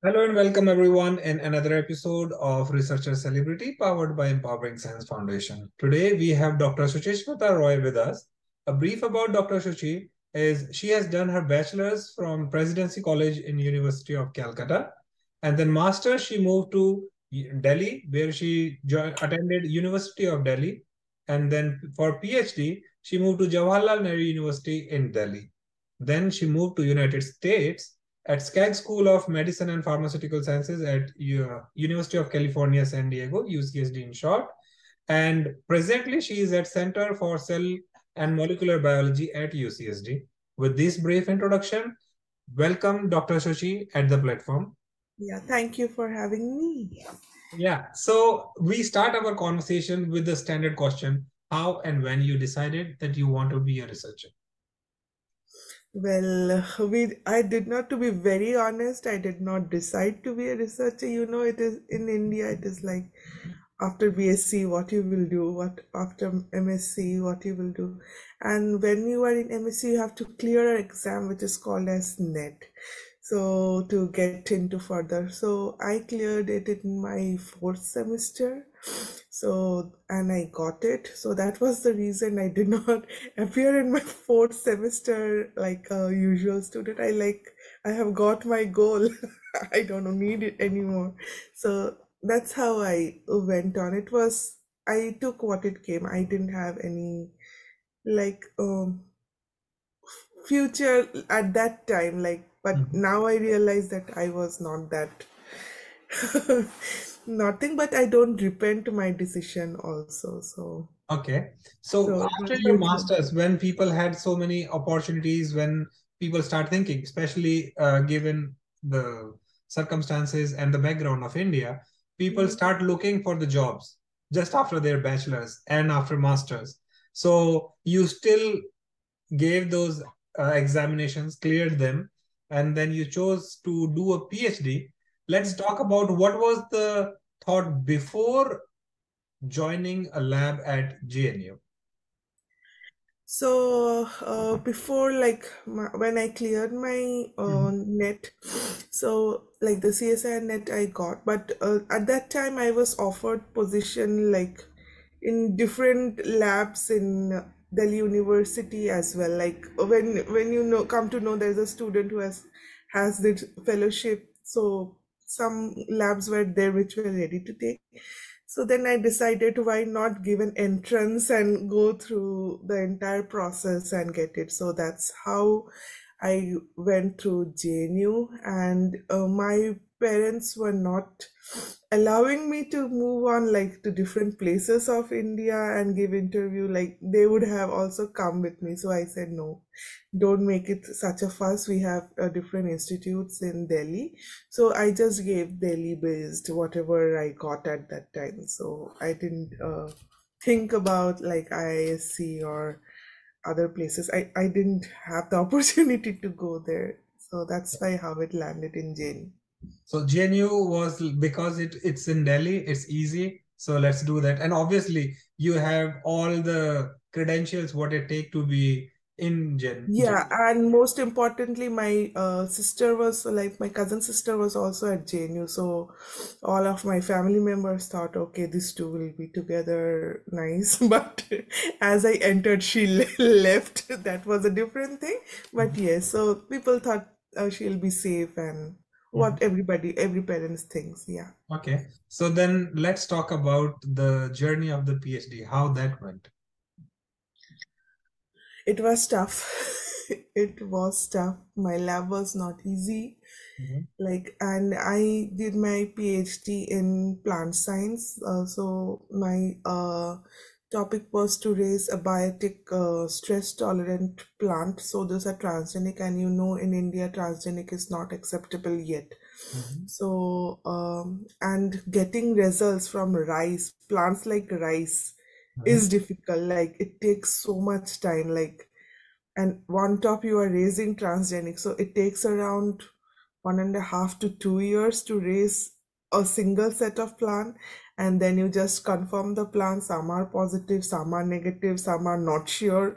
Hello and welcome everyone in another episode of Researcher Celebrity powered by Empowering Science Foundation. Today we have Dr. Suchismita Roy with us. A brief about Dr. Suchi is she has done her bachelor's from Presidency College in University of Calcutta, and then master she moved to Delhi where she attended University of Delhi, and then for PhD she moved to Jawaharlal Nehru University in Delhi. Then she moved to United States at Skaggs School of Medicine and Pharmaceutical Sciences at University of California, San Diego, UCSD in short. And presently, she is at Center for Cell and Molecular Biology at UCSD. With this brief introduction, welcome Dr. Suchi at the platform. Yeah, thank you for having me. Yeah, so we start our conversation with the standard question, how and when you decided that you want to be a researcher? Well, I did not, to be very honest, I did not decide to be a researcher. It is in India, it is like after BSc, what you will do, what after MSc, what you will do. And when you are in MSc, you have to clear an exam which is called as NET. So to get into further. So I cleared it in my fourth semester. So, and I got it. So that was the reason I did not appear in my fourth semester like a usual student. I have got my goal. I don't need it anymore. So that's how I went on. I took what it came. I didn't have any like future at that time, but now I realize that I was not that nothing, but I don't repent my decision also. Okay. So So it after was your neutral. masters, when people had so many opportunities, when people start thinking, especially given the circumstances and the background of India, people Mhm. start looking for the jobs just after their bachelors and after masters. So you still gave those examinations, cleared them, and then you chose to do a PhD. Let's talk about what was the thought before joining a lab at JNU. So before, when I cleared my Mhm. net, so like the CSI net I got, but at that time I was offered position like in different labs in Delhi University as well. Like when come to know there's a student who has this fellowship, so some labs were there which were ready to take. So then I decided, why not give an entrance and go through the entire process and get it. So that's how I went through JNU, and my parents were not allowing me to move on like to different places of India and give interview. Like they would have also come with me. So I said, no, don't make it such a fuss. We have different institutes in Delhi. So I just gave Delhi based whatever I got at that time. So I didn't think about like IISc or other places. I didn't have the opportunity to go there. So that's why how it landed in Jain. So JNU was because it's in Delhi, it's easy. So let's do that. And obviously, you have all the credentials what it take to be in Yeah, JNU. and most importantly, my sister was like my cousin sister was also at JNU, so all of my family members thought, okay, these two will be together, nice. But as I entered, she left. That was a different thing. But yes, so people thought she'll be safe and Mhm. what every parents thinks. Yeah, Okay. So then let's talk about the journey of the PhD, how that went. it was tough. It was tough. My lab was not easy. Mhm. And I did my PhD in plant science. So my topic was to raise a biotic stress tolerant plant. So those are transgenic, and in India transgenic is not acceptable yet. Mhm. So and getting results from rice plants like rice Mhm. is difficult. Like it takes so much time. And one top you are raising transgenic, so it takes around 1.5 to 2 years to raise a single set of plant, and then you just confirm the plant. Some are positive, some are negative, some are not sure.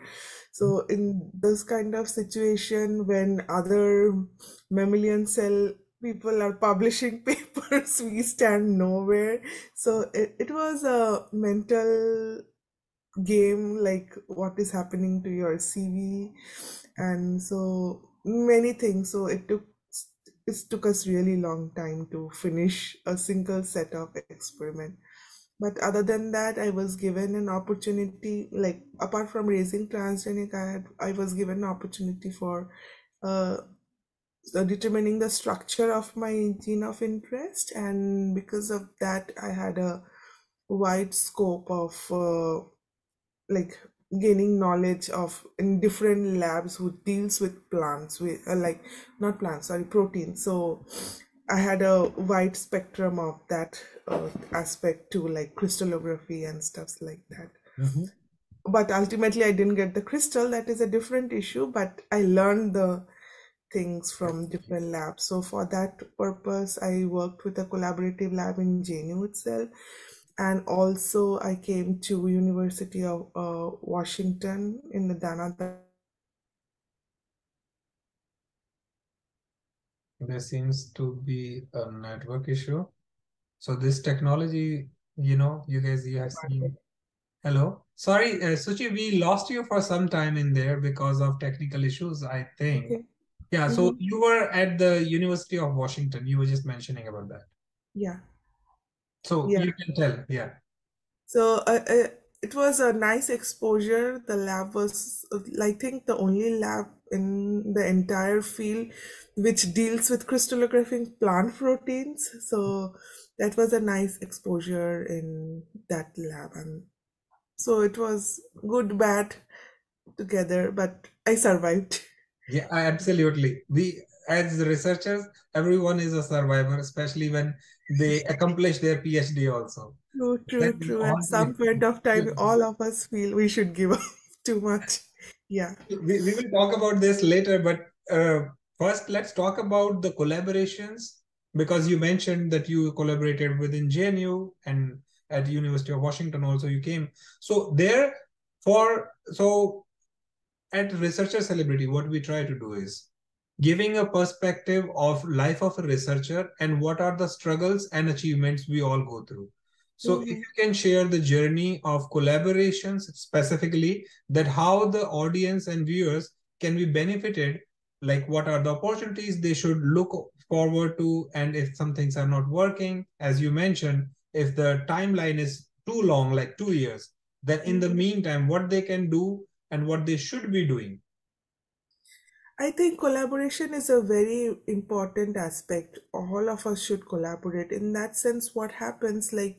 So in this kind of situation, when other mammalian cell People are publishing papers, we stand nowhere. So it was a mental game, like what is happening to your CV, and so many things. So it took us really long time to finish a single set of experiment. But other than that, I was given an opportunity, like apart from raising transgenic, I was given an opportunity for uh, determining the structure of my gene of interest, and because of that I had a wide scope of like gaining knowledge of in different labs who deals with plants, with like not plants, sorry, proteins. So I had a wide spectrum of that aspect too, like crystallography and stuffs like that. Mhm. But ultimately I didn't get the crystal, that is a different issue, but I learned the things from different labs. So for that purpose, I worked with a collaborative lab in JNU itself, and also I came to University of Washington in the Daanadaar campus, and There seems to be a network issue. So this technology, you guys, you have seen. Hello. Sorry, Suchi, we lost you for some time in there because of technical issues, I think. okay. Yeah, so Mm-hmm. you were at the University of Washington. You were just mentioning about that. Yeah, So yeah. you can tell, yeah. So it was a nice exposure. The lab was, I think, the only lab in the entire field which deals with crystallographing plant proteins. So that was a nice exposure in that lab, and so it was good, bad together, but I survived. Yeah, absolutely. We, as researchers, everyone is a survivor, especially when they accomplish their PhD also. True, Then true, we true. all At some point of time, all of us feel we should give up too much. Yeah. we will talk about this later, but first let's talk about the collaborations because you mentioned that you collaborated within JNU and at University of Washington also you came. So there so at Researcher Celebrity, what we try to do is giving a perspective of life of a researcher and what are the struggles and achievements we all go through. So if Mm-hmm. you can share the journey of collaborations specifically, that how the audience and viewers can be benefited, like what are the opportunities they should look forward to, and if some things are not working, as you mentioned, if the timeline is too long, like 2 years, then in the meantime, what they can do and what they should be doing. I think collaboration is a very important aspect. All of us should collaborate. In that sense, what happens, like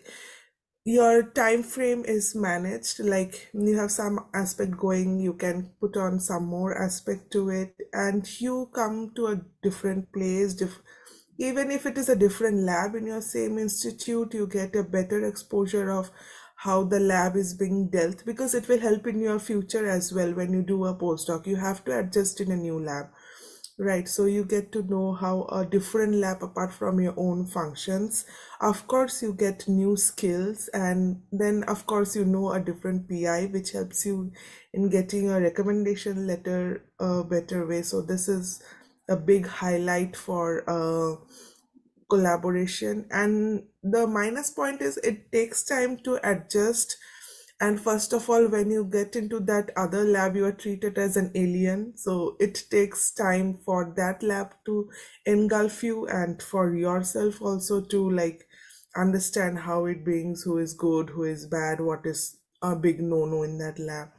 your time frame is managed, like you have some aspect going, you can put on some more aspect to it, and you come to a different place, even if it is a different lab in your same institute, you get a better exposure of how the lab is being dealt, because it will help in your future as well. When you do a postdoc, you have to adjust in a new lab, right? So you get to know how a different lab apart from your own functions. Of course, you get new skills, and then of course you know a different PI, which helps you in getting a recommendation letter a better way. So this is a big highlight for collaboration. And the minus point is it takes time to adjust, and first of all, when you get into that other lab, you are treated as an alien. So it takes time for that lab to engulf you, and for yourself also to like understand how it brings, who is good, who is bad, what is a big no-no in that lab.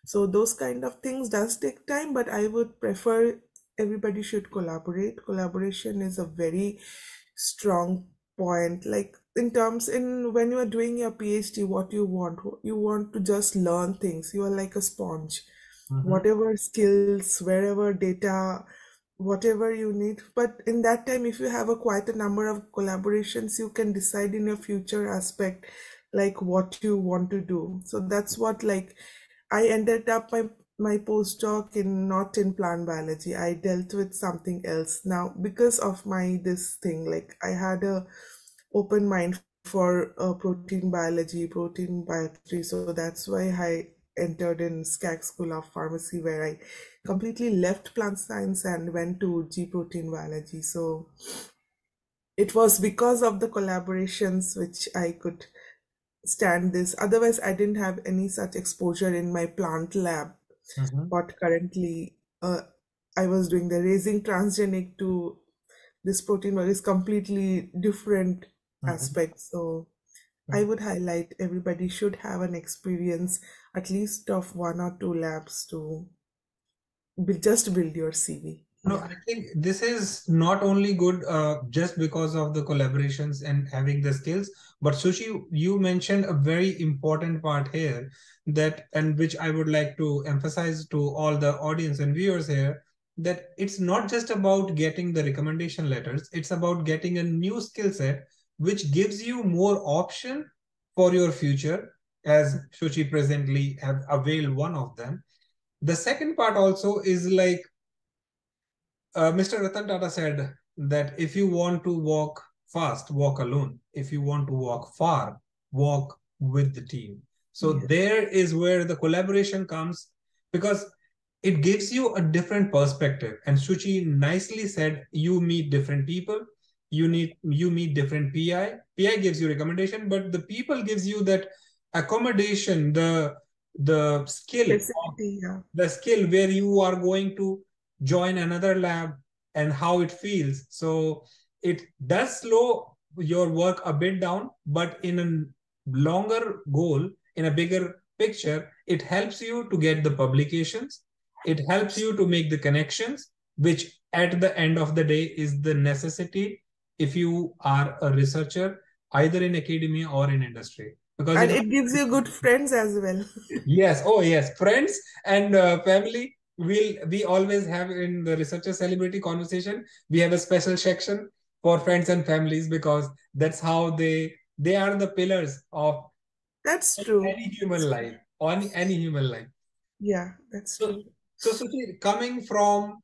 So those kind of things does take time, but I would prefer everybody should collaborate. Collaboration is a very strong point, like in terms in when you are doing your PhD, what you want to just learn things. You are like a sponge, Mhm. whatever skills, wherever data, whatever you need. But in that time, if you have a quite a number of collaborations, you can decide in your future aspect like what you want to do. So that's what, like, I ended up my postdoc in not in plant biology. I dealt with something else now because of my this thing. Like I had a open mind for protein biology, protein biochemistry. So that's why I entered in SCAG School of Pharmacy, where I completely left plant science and went to G protein biology. So it was because of the collaborations which I could stand this. Otherwise, I didn't have any such exposure in my plant lab. Mhm, What currently I was doing, the raising transgenic to this protein is completely different mhm. aspects. So I would highlight everybody should have an experience at least of 1 or 2 labs to just build your CV. No, Yeah. I think this is not only good just because of the collaborations and having the skills, but Sushi, you mentioned a very important part here that, and which I would like to emphasize to all the audience and viewers here, that it's not just about getting the recommendation letters, it's about getting a new skill set which gives you more option for your future, as Sushi presently have availed one of them. The second part also is like Mr. Ratan Tata said that if you want to walk fast, walk alone. If you want to walk far, walk with the team. So Yeah. there is where the collaboration comes, because it gives you a different perspective. And Suchi nicely said, you meet different people, you meet different PI. PI gives you recommendation, but the people gives you that accommodation, the skill of Facility, yeah. the skill where you are going to join another lab and how it feels. So it does slow your work a bit down, but in a longer goal, in a bigger picture, it helps you to get the publications. It helps you to make the connections, which at the end of the day is the necessity if you are a researcher, either in academia or in industry. Because And it it gives you good friends as well. Yes, oh yes, friends and family. We always have in the researcher celebrity conversation. We have a special section for friends and families because that's how they are the pillars of That's true. any human That's true. life, on any human life. Yeah, that's So, true. so Suchi, coming from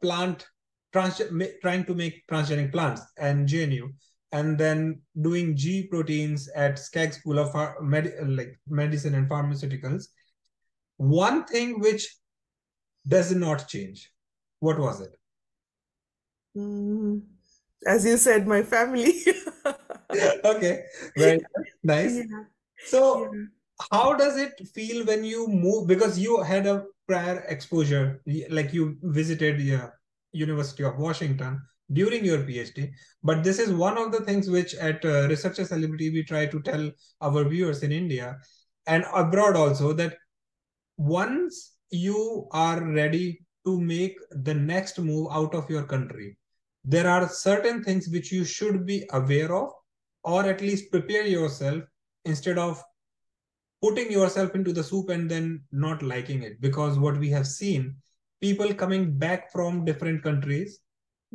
plant trying to make transgenic plants and GNU, and then doing G proteins at Skaggs School of like Medicine and Pharmaceuticals. One thing which does not change. What was it? Mm, as you said, my family. Okay, very good. Nice. Yeah, So, yeah. how does it feel when you move? Because you had a prior exposure, like you visited the University of Washington during your PhD. But this is one of the things which at Researcher Celebrity we try to tell our viewers in India and abroad also, that once you are ready to make the next move out of your country, there are certain things which you should be aware of, or at least prepare yourself instead of putting yourself into the soup and then not liking it. Because what we have seen, people coming back from different countries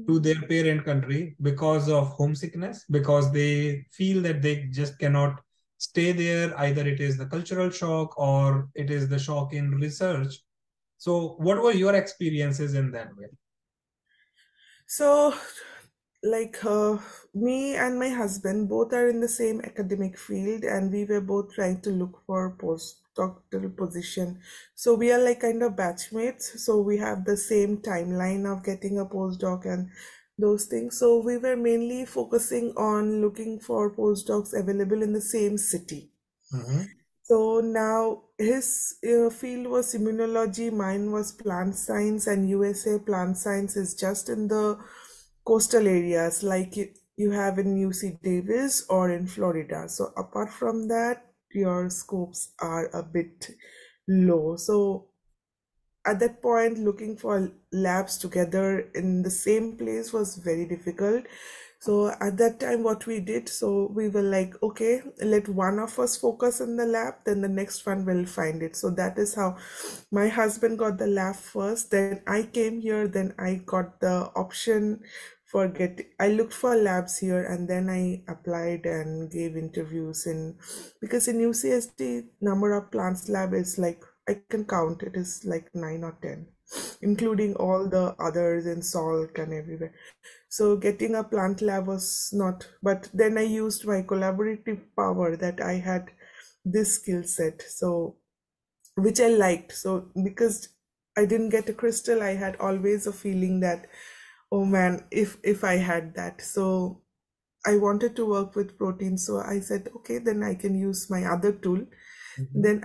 to Mm. their parent country because of homesickness, because they feel that they just cannot stay there. Either it is the cultural shock or it is the shock in research. So, what were your experiences in that way? So, like me and my husband both are in the same academic field, and we were both trying to look for postdoctoral position. So we are like kind of batchmates. So we have the same timeline of getting a postdoc and those things. So we were mainly focusing on looking for postdocs available in the same city. Mm-hmm. So now his field was immunology, mine was plant science, and USA plant science is just in the coastal areas like you have in UC Davis or in Florida. So apart from that, your scopes are a bit low. So at that point, looking for labs together in the same place was very difficult. So at that time, what we did, so we were like, okay, let one of us focus in the lab, then the next one will find it. So that is how my husband got the lab first, then I came here, then I got the option for I looked for labs here, and then I applied and gave interviews in, because in UCSD, number of plants lab is like, I can count, it is like 9 or 10, including all the others in Salt and everywhere. So getting a plant lab was not, but then I used my collaborative power that I had this skill set. So which I liked. So because I didn't get a crystal, I had always a feeling that, oh man, if I had that. So I wanted to work with protein, so I said, okay, then I can use my other tool. Mhm. Then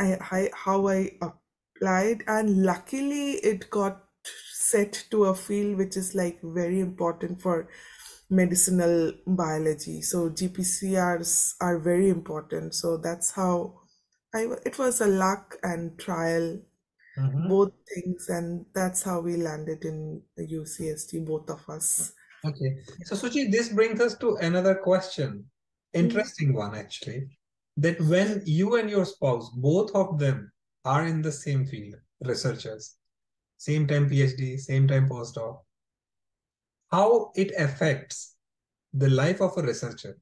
how I applied, and luckily it got set to a field which is like very important for medicinal biology. So GPCRs are very important. So that's how it was a luck and trial, Mhm. both things, and that's how we landed in the UCSD, both of us. Okay. So, Suchi, this brings us to another question. Mhm. Interesting one, actually. That when you and your spouse, both of them are in the same field, researchers, same time PhD, same time postdoc, how it affects the life of a researcher.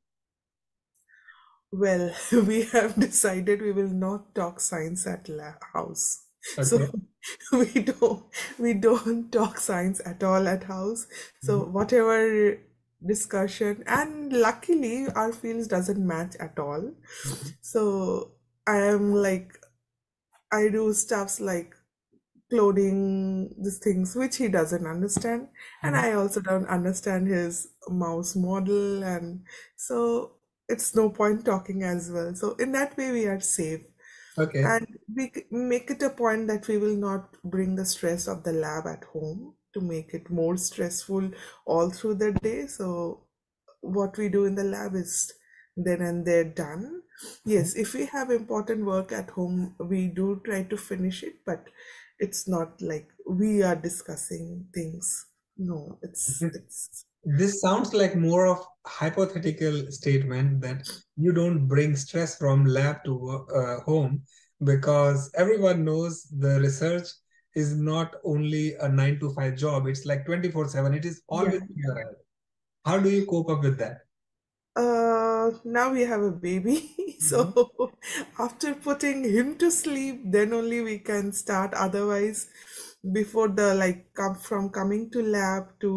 Well, we have decided we will not talk science at house. So Okay. we don't we don't talk science at all at house. So Mhm. whatever discussion, and luckily our fields doesn't match at all. Mhm. So I am like, I do stuffs like cloning these things which he doesn't understand, and Mhm. I also don't understand his mouse model, and so it's no point talking as well. So in that way we are safe, Okay. and we make it a point that we will not bring the stress of the lab at home to make it more stressful all through the day. So what we do in the lab is then and there done. Mhm. Yes, if we have important work at home, we do try to finish it, but it's not like we are discussing things. No, it's This sounds like more of hypothetical statement that you don't bring stress from lab to home, because everyone knows the research is not only a 9 to 5 job, it's like 24/7. It is always yeah. in your head. How do you cope up with that? Now we have a baby, Mhm. so after putting him to sleep, then only we can start. Otherwise, before the like come from coming to lab to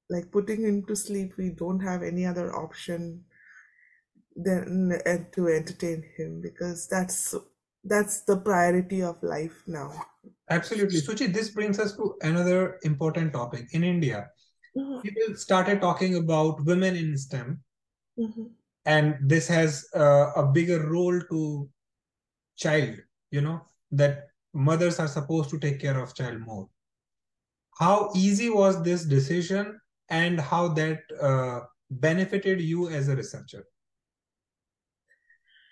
like putting him to sleep, we don't have any other option than to entertain him, because that's the priority of life now. Absolutely. Suchi, this brings us to another important topic. In India, Mhm, people started talking about women in STEM, mhm. and this has a bigger role to child, you know, that mothers are supposed to take care of child more. How easy was this decision, and how that benefited you as a researcher?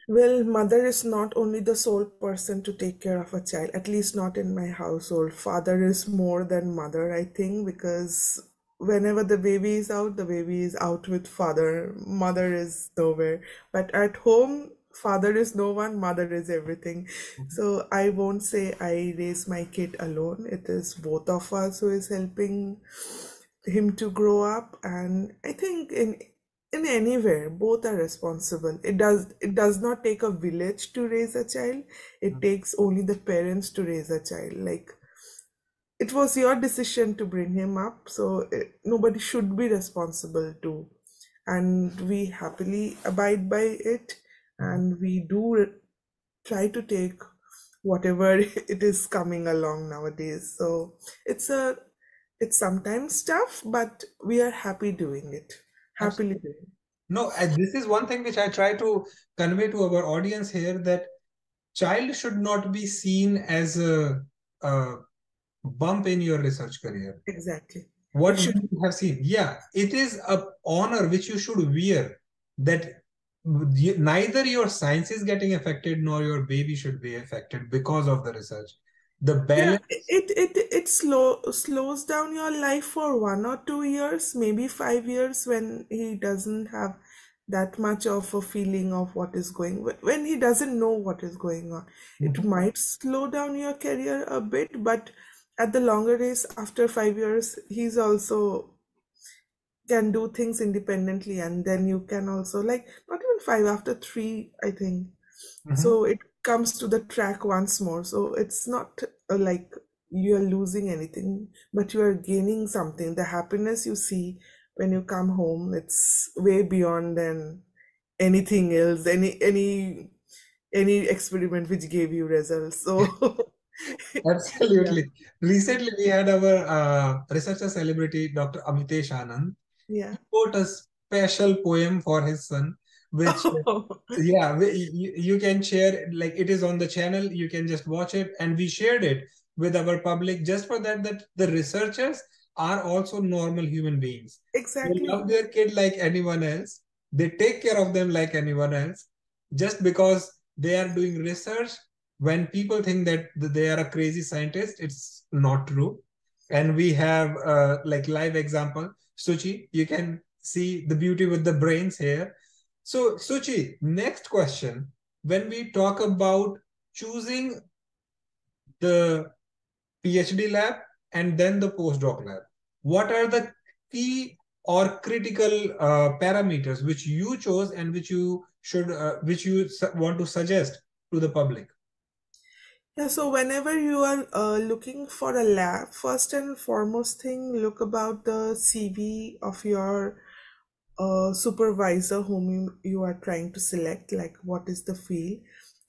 Well, mother is not only the sole person to take care of a child, at least not in my household. Father is more than mother, I think, because whenever the baby is out, the baby is out with father. Mother is nowhere. But at home, father is no one, mother is everything. Mhm. So I won't say I raise my kid alone. It is both of us who is helping him to grow up, and I think in anywhere both are responsible. It does not take a village to raise a child. It takes only the parents to raise a child. Like, it was your decision to bring him up, so nobody should be responsible to, and we happily abide by it, Mhm. and we do try to take whatever it is coming along nowadays. So it's a it's sometimes tough, but we are happy doing it, happily Absolutely. doing No, this is one thing which I try to convey to our audience here, that child should not be seen as a bump in your research career. it. Exactly. What It we should. have seen, yeah, it is a honor which you should wear, that neither your science is getting affected nor your baby should be affected because of the research. The Yeah, balance. it slows down your life for 1 or 2 years, maybe 5 years, when he doesn't have that much of a feeling of what is going, when he doesn't know what is going on. It Mhm. might slow down your career a bit, but at the longer race, after 5 years, he's also can do things independently, and then you can also, like, not even five, after three, I think, Mhm. so it comes to the track once more. So it's not like you're losing anything, but you are gaining something. The happiness you see when you come home, it's way beyond than anything else, any experiment which gave you results. So yeah, Absolutely. Recently, we had our researcher celebrity, Dr. Amitesh Anand. yeah. He wrote us. special poem for his son, which yeah, you can share, like it is on the channel, you can just watch it, and we shared it with our public just for that the researchers are also normal human beings. They Exactly. love their kid like anyone else. They take care of them like anyone else. Just because they are doing research, when people think that they are a crazy scientist, it's not true. And we have like live example. Suchi, you can see the beauty with the brains here. So, Suchi, next question. When we talk about choosing the PhD lab and then the postdoc lab, what are the key or critical parameters which you chose and which you should, which you want to suggest to the public? Yeah, so whenever you are looking for a lab, first and foremost thing, look about the CV of your supervisor whom you are trying to select, like what is the field.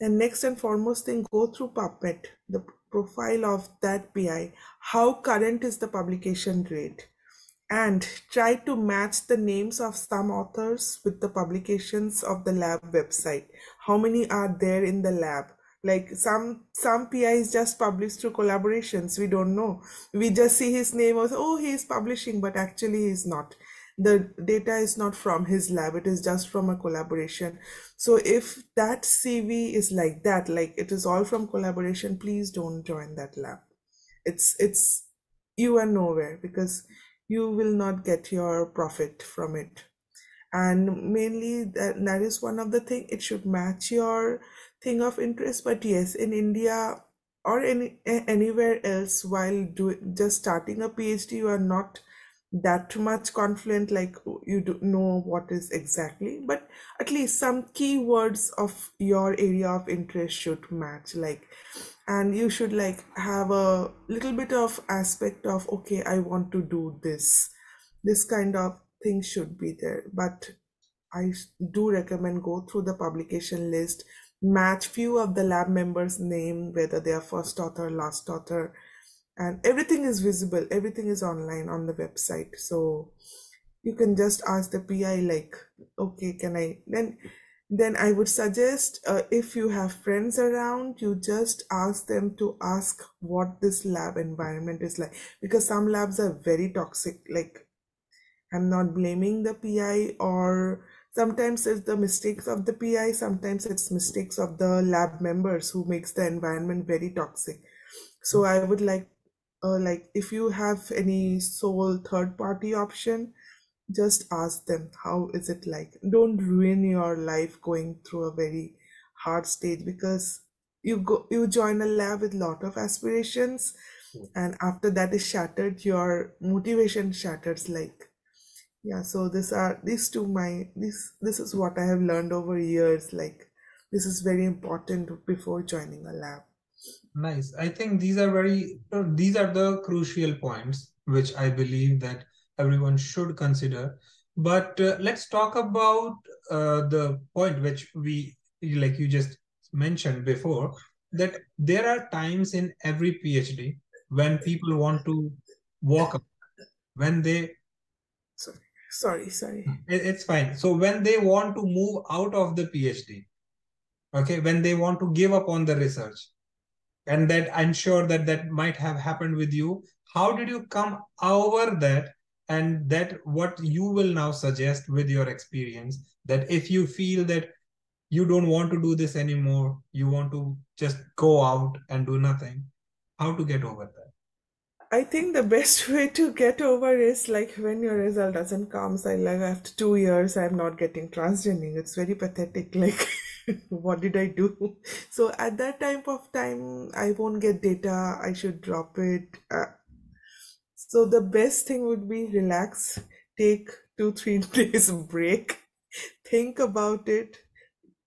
And next and foremost thing, go through PubMed, the profile of that PI, how current is the publication rate, and try to match the names of some authors with the publications of the lab website. How many are there in the lab? Like some PIs just publish through collaborations, we don't know. We just see his name as, oh, he is publishing, but actually he's not. The data is not from his lab, it is just from a collaboration. So if that CV is like that, like it is all from collaboration, please don't join that lab. It's you are nowhere, because you will not get your profit from it. And mainly that is one of the thing, it should match your thing of interest. But yes, in India or anywhere else, while just starting a PhD, you are not that much confident, like you do know what is exactly, but at least some keywords of your area of interest should match, like, and you should like have a little bit of aspect of, okay, I want to do this kind of thing should be there. But I do recommend go through the publication list, match few of the lab members name, whether they are first author, last author, and everything is visible, everything is online on the website. So you can just ask the PI, like, okay, can I then I would suggest, if you have friends around, you just ask them to ask what this lab environment is like, because some labs are very toxic. Like, I'm not blaming the PI, or sometimes it's the mistakes of the PI, sometimes it's mistakes of the lab members who makes the environment very toxic. So I would like if you have any sole third party option, just ask them how is it like. Don't ruin your life going through a very hard stage, because you join a lab with lot of aspirations, and after that is shattered, your motivation shatters, like, yeah. So these two my this is what I have learned over years, like this is very important before joining a lab. Nice. I think these are these are the crucial points which I believe that everyone should consider. But let's talk about the point which like you just mentioned before, that there are times in every PhD when people want to walk up, when they, Sorry. it's fine. So when they want to move out of the PhD, okay, when they want to give up on the research, and that I'm sure that that might have happened with you. How did you come over that? And that what you will now suggest with your experience, that if you feel that you don't want to do this anymore, you want to just go out and do nothing, how to get over that? I think the best way to get over is like when your result doesn't come. So like after 2 years, I'm not getting transgenic. It's very pathetic. Like, what did I do? So at that time, I won't get data. I should drop it. So the best thing would be relax, take 2 3 days break, think about it.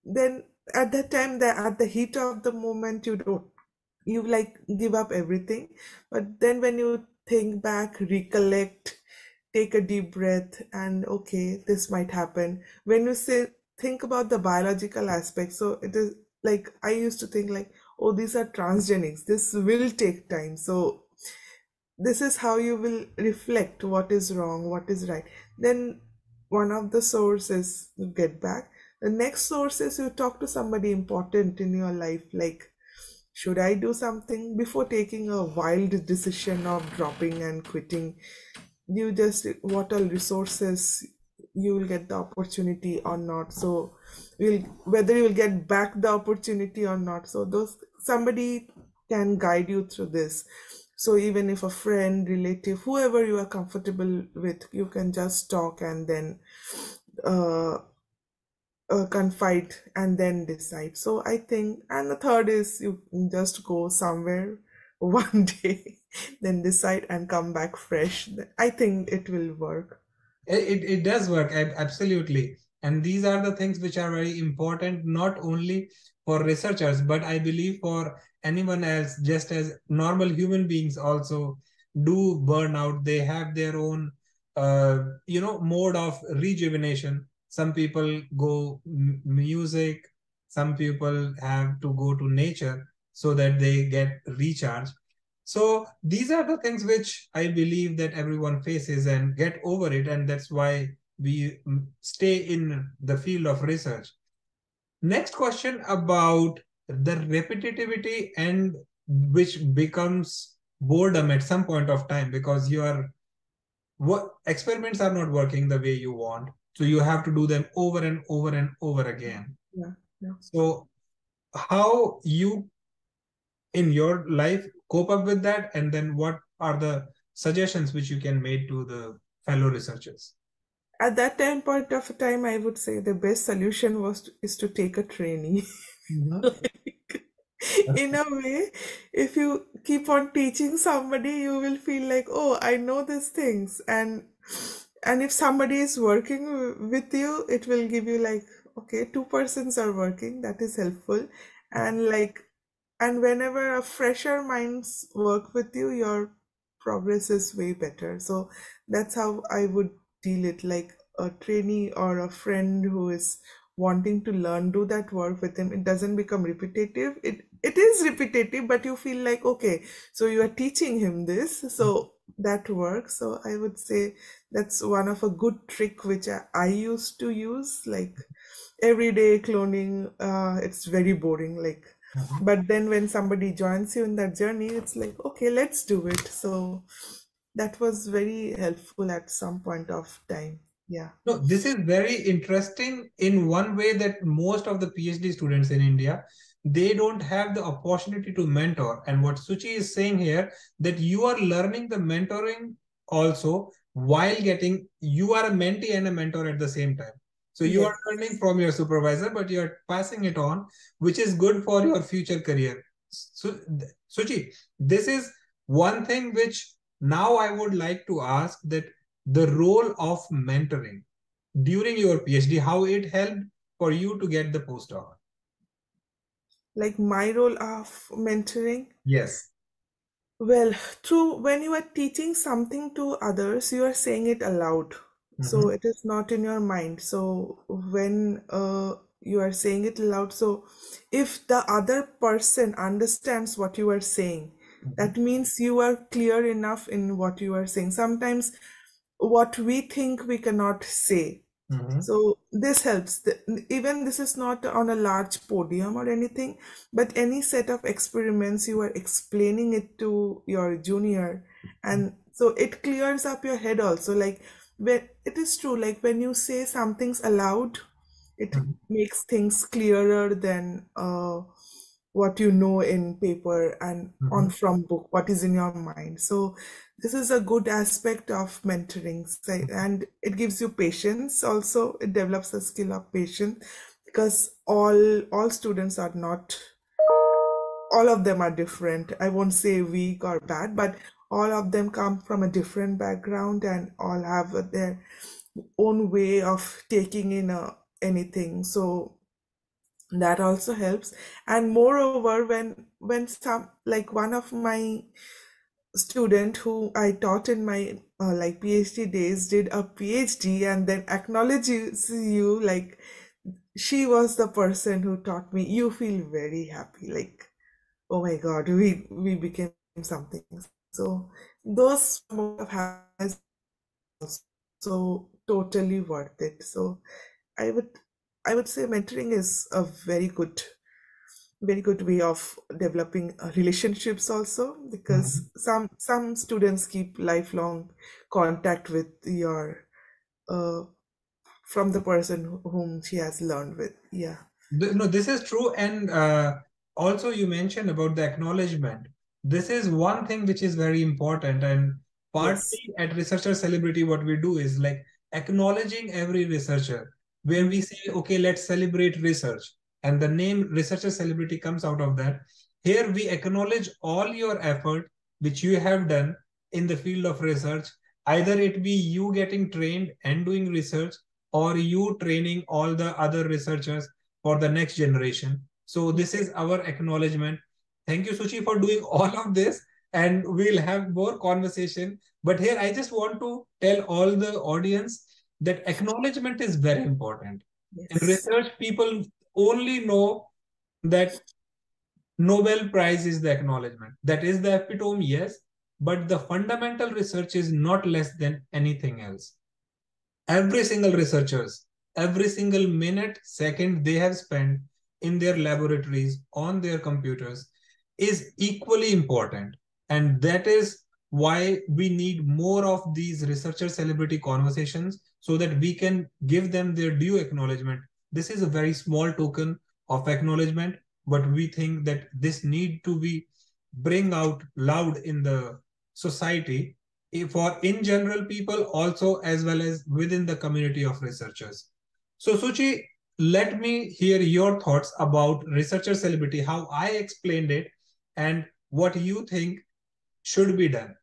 Then at that time, at the heat of the moment, you like give up everything. But then when you think back, recollect, take a deep breath, and okay, this might happen. When you say think about the biological aspect, so it is like I used to think like, oh, these are transgenics, this will take time. So this is how you will reflect what is wrong, what is right. Then one of the sources you get back. The next source is you talk to somebody important in your life, like, should I do something before taking a wild decision of dropping and quitting? You just, what all resources you will get the opportunity or not. So will whether you will get back the opportunity or not. So those, somebody can guide you through this. So even if a friend, relative, whoever you are comfortable with, you can just talk and then uh, confide and then decide. So I think, and the third is you just go somewhere one day, then decide and come back fresh. I think it will work. It does work, absolutely. And these are the things which are very important, not only for researchers, but I believe for anyone else, just as normal human beings also do burn out. They have their own, mode of rejuvenation. Some people go music, some people have to go to nature so that they get recharged. So these are the things which I believe that everyone faces and get over it, and that's why we stay in the field of research. Next question about the repetitivity and which becomes boredom at some point of time, because your what experiments are not working the way you want, so you have to do them over and over and over again. Yeah, yeah. So how you in your life cope up with that, and then what are the suggestions which you can make to the fellow researchers? At that time, I would say the best solution is to take a trainee. Mhm. Like, in a way, if you keep on teaching somebody, you will feel like, oh, I know these things. And if somebody is working with you, it will give you like, okay, two persons are working, that is helpful. And like, and whenever a fresher minds work with you, your progress is way better. So that's how I would deal it, like a trainee or a friend who is wanting to learn, do that work with him. It doesn't become repetitive. It is repetitive, but you feel like, okay, so you are teaching him this, so that works. So I would say that's one of a good trick which I used to use, like everyday cloning. It's very boring, like, Mhm. but then when somebody joins you in that journey, it's like, okay, let's do it. So that was very helpful at some point of time. Yeah. No, this is very interesting in one way that most of the PhD students in India, they don't have the opportunity to mentor. And what Suchi is saying here, that you are learning the mentoring also while getting, you are a mentee and a mentor at the same time. So you are Yes. learning from your supervisor, but you are passing it on, which is good for your future career. So, Suchi, this is one thing which now I would like to ask, that the role of mentoring during your PhD, how it helped for you to get the postdoc? Like my role of mentoring. Yes. Well, through when you are teaching something to others, you are saying it aloud. So Mm-hmm. it is not in your mind. So when you are saying it aloud, so if the other person understands what you are saying, Mm-hmm. that means you are clear enough in what you are saying. Sometimes what we think we cannot say, Mm-hmm. so this helps. Even this is not on a large podium or anything, but any set of experiments, you are explaining it to your junior, and so it clears up your head also. Like, when it is true, like when you say something's aloud, it Mm-hmm. makes things clearer than what you know in paper and on Mm-hmm. from book, what is in your mind. So this is a good aspect of mentoring, and it gives you patience also. It develops a skill of patience, because all students are not, all of them are different. I won't say weak or bad, but all of them come from a different background and all have their own way of taking in anything. So that also helps. And moreover, when some, like one of my student who I taught in my like PhD days did a PhD and then acknowledges you, like she was the person who taught me, you feel very happy, like, oh my God, we became something. So those moments of happiness also totally worth it. So I would I would say mentoring is a very good way of developing relationships also, Mhm. because some students keep lifelong contact with your uh, from the person whom she has learned with. Yeah. No, this is true. And also, you mentioned about the acknowledgement. This is one thing which is very important. And Yes. partly at Researcher Celebrity, what we do is like acknowledging every researcher, where we Mhm. say, okay, let's celebrate research. And the name Researcher Celebrity comes out of that. Here, we acknowledge all your effort which you have done in the field of research. Either it be you getting trained and doing research, or you training all the other researchers for the next generation. So this is our acknowledgement. Thank you, Suchi, for doing all of this, and we'll have more conversation. But here, I just want to tell all the audience that acknowledgement is very important. In Yes. research, people only know that Nobel Prize is the acknowledgement. That is the epitome, yes, but the fundamental research is not less than anything else. Every single researchers, every single minute, second they have spent in their laboratories on their computers is equally important. And that is why we need more of these researcher celebrity conversations, so that we can give them their due acknowledgement. This is a very small token of acknowledgement, but we think that this need to be bring out loud in the society, for in general people also, as well as within the community of researchers. So Suchi, let me hear your thoughts about researcher celebrity, how I explained it, and what you think should be done.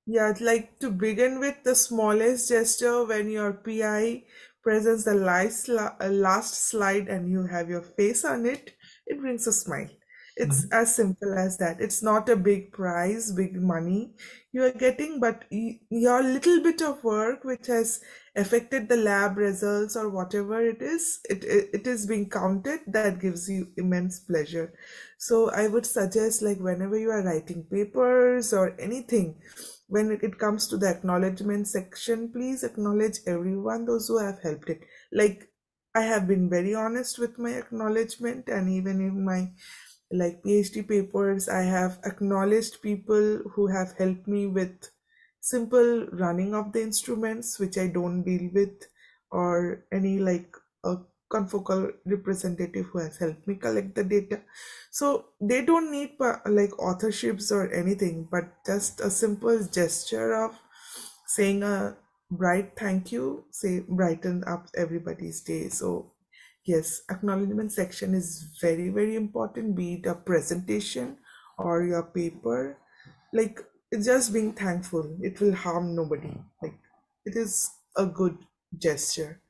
Yeah, it's like to begin with the smallest gesture when your PI presents the last slide and you have your face on it, it brings a smile. It's Mhm. as simple as that. It's not a big prize, big money you are getting, but your little bit of work which has affected the lab results or whatever it is, it is being counted. That gives you immense pleasure. So I would suggest, like, whenever you are writing papers or anything, when it comes to the acknowledgement section, please acknowledge everyone, those who have helped it. Like, I have been very honest with my acknowledgement, and even in my like PhD papers, I have acknowledged people who have helped me with simple running of the instruments which I don't deal with, or any like a confocal representative who has helped me collect the data. So they don't need like authorships or anything, but just a simple gesture of saying a bright thank you, say, brighten up everybody's day. So yes, acknowledgement section is very, very important, be it a presentation or your paper. Like, it's just being thankful. It will harm nobody. Like, it is a good gesture.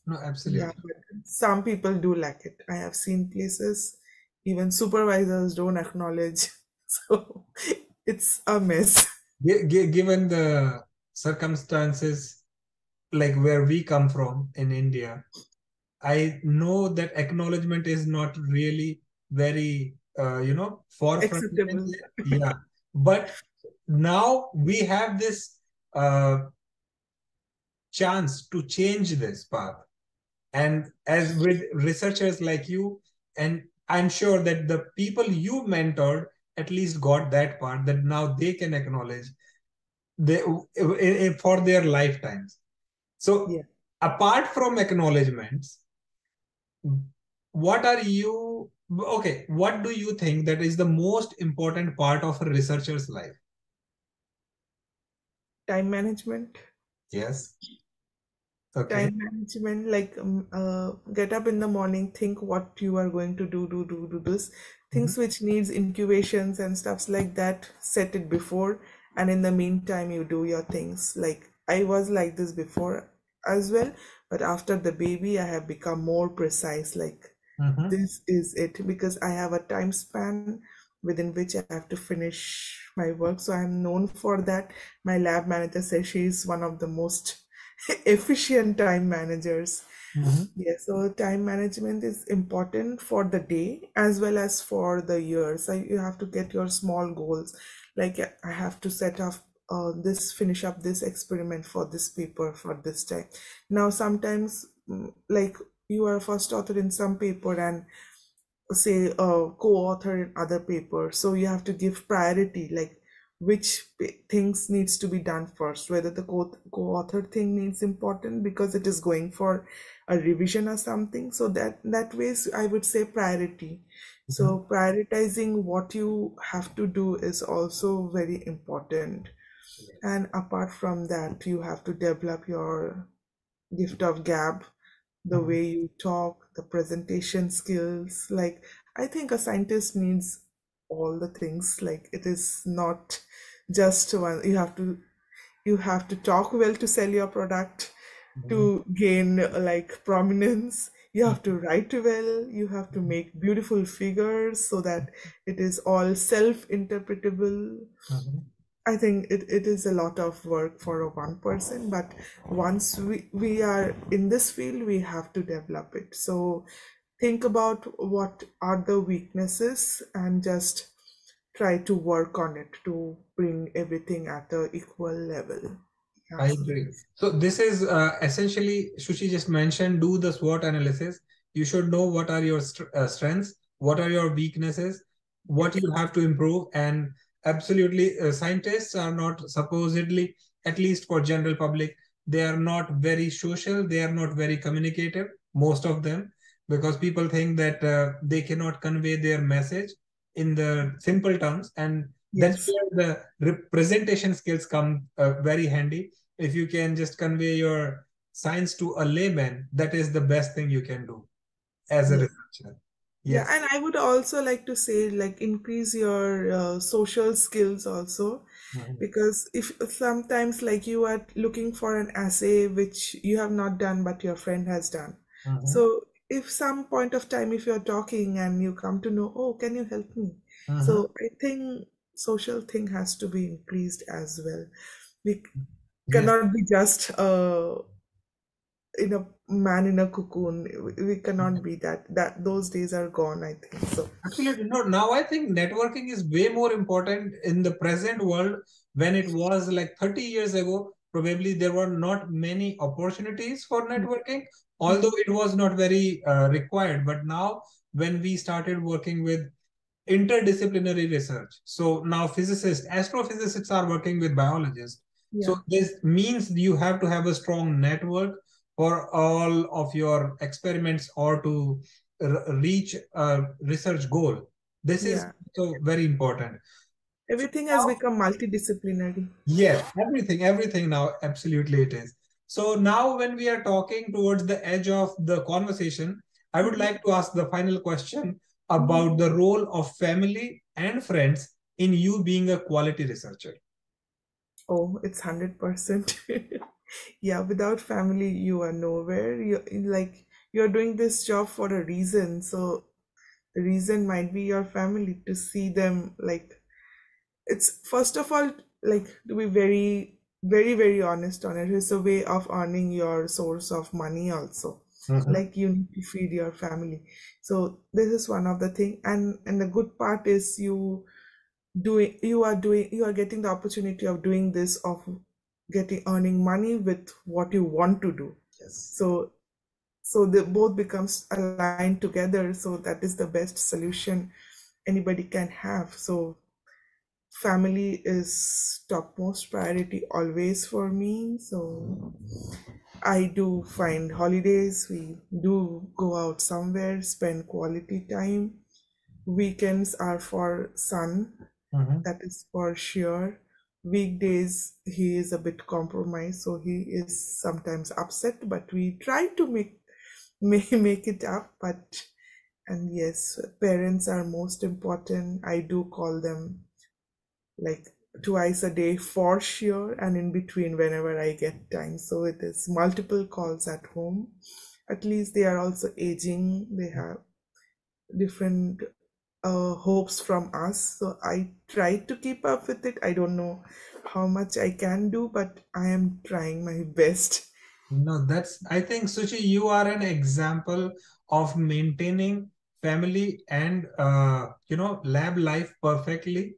No, Yeah, absolutely. but some people do lack it. I have seen places, even supervisors don't acknowledge. So it's a mess. Given the circumstances, like where we come from in India, I know that acknowledgement is not really very, forefront. Acceptable. Yeah. But now we have this chance to change this path. And as with researchers like you, and I'm sure that the people you mentored at least got that part, that now they can acknowledge they, for their lifetimes. So Yeah. apart from acknowledgements, what are you okay, what do you think that is the most important part of a researcher's life? Time management. Yes. Okay. Time management, like, get up in the morning, think what you are going to do this, Mhm. things which needs incubations and stuffs like that, set it before, and in the meantime you do your things. Like, I was like this before as well, but after the baby I have become more precise. Like, Mhm. this is it, because I have a time span within which I have to finish my work. So I'm known for that. My lab manager says she is one of the most efficient time managers. Mhm. Yeah, so time management is important for the day as well as for the year. So you have to get your small goals. Like, I have to set up this finish up this experiment for this paper for this time. Now sometimes like you are first author in some paper and say co-author in other papers, so you have to give priority, like which things needs to be done first, whether the co-author thing needs important because it is going for a revision or something. So that ways I would say priority. So prioritizing what you have to do is also very important. And apart from that, you have to develop your gift of gab, the way you talk, the presentation skills. Like, I think a scientist needs all the things. Like, it is not just one. You have to talk well to sell your product, to gain like prominence. You have to write well. You have to make beautiful figures so that it is all self-interpretable. I think it is a lot of work for a one person, but once we are in this field, we have to develop it. So think about what are the weaknesses and just try to work on it to bring everything at a equal level. Yeah. I agree. So this is essentially, Shuchi just mentioned, do the SWOT analysis. You should know what are your strengths, what are your weaknesses, what you have to improve. And absolutely, scientists are not supposedly, at least for general public, they are not very social. They are not very communicative, most of them, because people think that they cannot convey their message in the simple terms. And that's Yes. where the representation skills come very handy. If you can just convey your science to a layman, that is the best thing you can do as a Yes. researcher. Yeah, Yes. and I would also like to say, like, increase your social skills also, Mhm. because if sometimes, like, you are looking for an essay which you have not done but your friend has done. Mhm. So, if some point of time, if you're talking and you come to know, oh, can you help me? Mhm. So, I think social thing has to be increased as well. We Yes. cannot be just in a man in a cocoon. We cannot be that. That those days are gone, I think so. Absolutely. No, now I think networking is way more important in the present world when it was like 30 years ago. Probably there were not many opportunities for networking, although it was not very required. But now, when we started working with interdisciplinary research. So now physicists, astrophysicists are working with biologists. So Yeah, this means you have to have a strong network for all of your experiments or to reach a research goal. This is yeah. so very important. So Everything has now, become multidisciplinary. yes, everything now, absolutely it is. So now when we are talking towards the edge of the conversation, I would Mhm, like to ask the final question mhm. about the role of family and friends in you being a quality researcher. Oh, it's 100%. Yeah, without family, you are nowhere. Like you're doing this job for a reason. So the reason might be your family, to see them. Like, it's first of all, like, to be very, very, very honest on it, it's a way of earning your source of money also. Mhm. Like, you need to feed your family. So this is one of the thing. And the good part is you are getting the opportunity of doing this, of getting earning money with what you want to do. Yes. So they both becomes aligned together, so that is the best solution anybody can have. So family is topmost priority always for me. So I do find holidays, we do go out somewhere, spend quality time. Weekends are for son, Mhm. that is for sure. Weekdays, he is a bit compromised, so he is sometimes upset, but we try to make it up. But and yes, parents are most important. I do call them like twice a day for sure, and in between whenever I get time. So it is multiple calls at home. At least they are also aging. They have different hopes from us. So I try to keep up with it. I don't know how much I can do, but I am trying my best. No, I think, Suchi, you are an example of maintaining family and, lab life perfectly.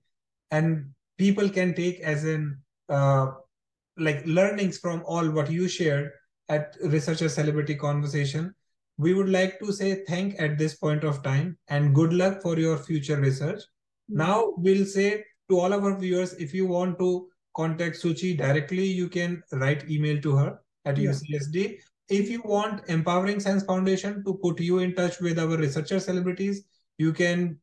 And people can take as an like learnings from all what you shared at Researcher Celebrity Conversation. We would like to say thank at this point of time and good luck for your future research. Now we'll say to all of our viewers, if you want to contact Suchi directly, you can write email to her at UCSD. If you want Empowering Science Foundation to put you in touch with our researcher celebrities, you can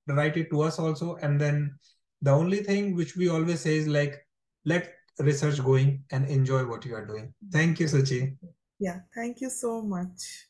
write it to us also. And then the only thing which we always say is like, let research going and enjoy what you are doing. Thank you, Suchi. Yeah, thank you so much.